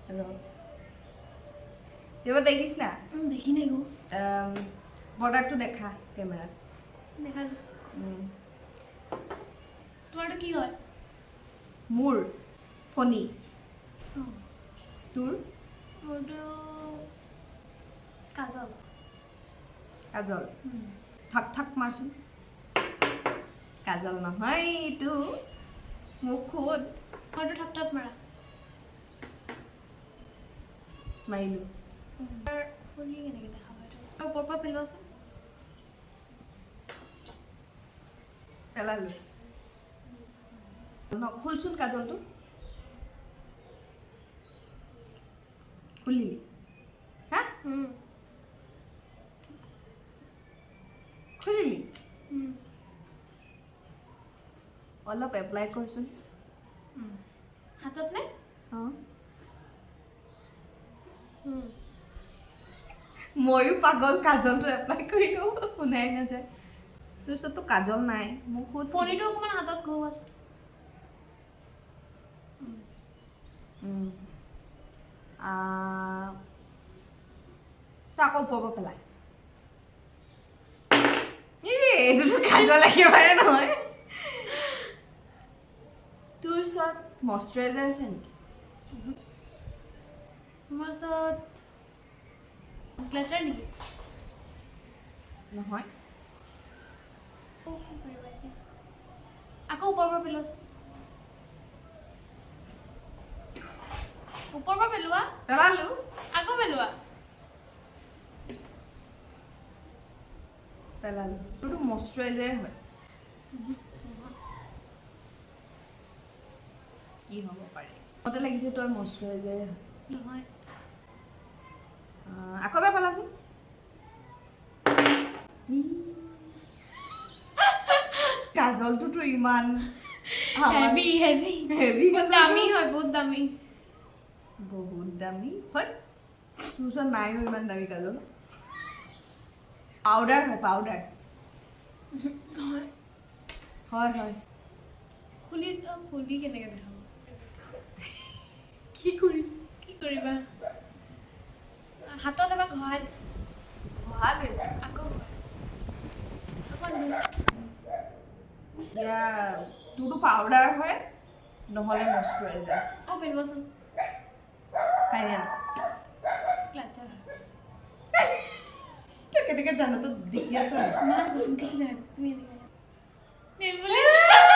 Hello. এবাৰ দেখিস না দেখি নাই গো প্ৰোডাক্টটো দেখা ক্যামেৰা দেখা তোমাৰটো কি হয় মোৰ ফনি তোৰ মোৰটো কাজল কাজল থাক থাক মাৰচোন কাজল নহয় এইটো মুখত মোৰটো ঠাপ ঠাপ মাৰা মাৰিলো ফুলি কেনেকৈ দেখা পায় আৰু ওপৰৰ পৰা পেলোৱা আছে পেলালো খুলচোন কাজলটো খুলিলি হা খুলিলি অলপ এপ্লাই কৰচোন হাতত নে অঁ ময়ো পাগল কাজলটো এপ্লাই কৰি লওঁ শুনাই নাযায় তোৰ ওচৰততো কাজল নাই মুখত ফণিটো অকণমান হাতত ঘঁহোৱা আছে তই আকৌ ওপৰৰ পৰা পেলাই এইটোতো কাজল একেবাৰে নহয় তোৰ ওচৰত মইশ্চাৰাইজাৰ আছে নেকি তোমাৰ ওচৰত ক্লাচাৰ নেকি নহয় আকৌ ওপৰৰ পৰা পেলোৱাচোন ওপৰৰ পৰা পেলোৱা পেলালো আকৌ পেলোৱা পেলালো তোৰতো মইশ্চাৰাইজাৰে হয় কি হ'ব পাৰে মতে লাগিছে তই মইশ্চাৰাইজাৰে হয় নহয় আকৌ এবাৰ পেলাচোন কাজলটোতো ইমান হেভি হেভি হেভি দামী হয় বহুত দামী হয় তোৰ ওচৰত নাইও ইমান দামী কাজল পাউডাৰ হয় পাউডাৰ হয় হয় ফুলি ফুলি কেনেকৈ দেখাব কি কৰিম কি কৰিবা হাতত এবাৰ ঘঁহাই ভাল হৈছে আকৌ অকণ এতিয়া তোৰতো পাউডাৰ হয় নহ'লে মইশ্চাৰাইজাৰ অঁ পেলোৱাচোন ফাইনেল ক্লাচাৰ তই কেনেকৈ জানো তই দেখি আছ নাই কচোন কিছু নাই তুমি এনেকৈ নেল পলিছ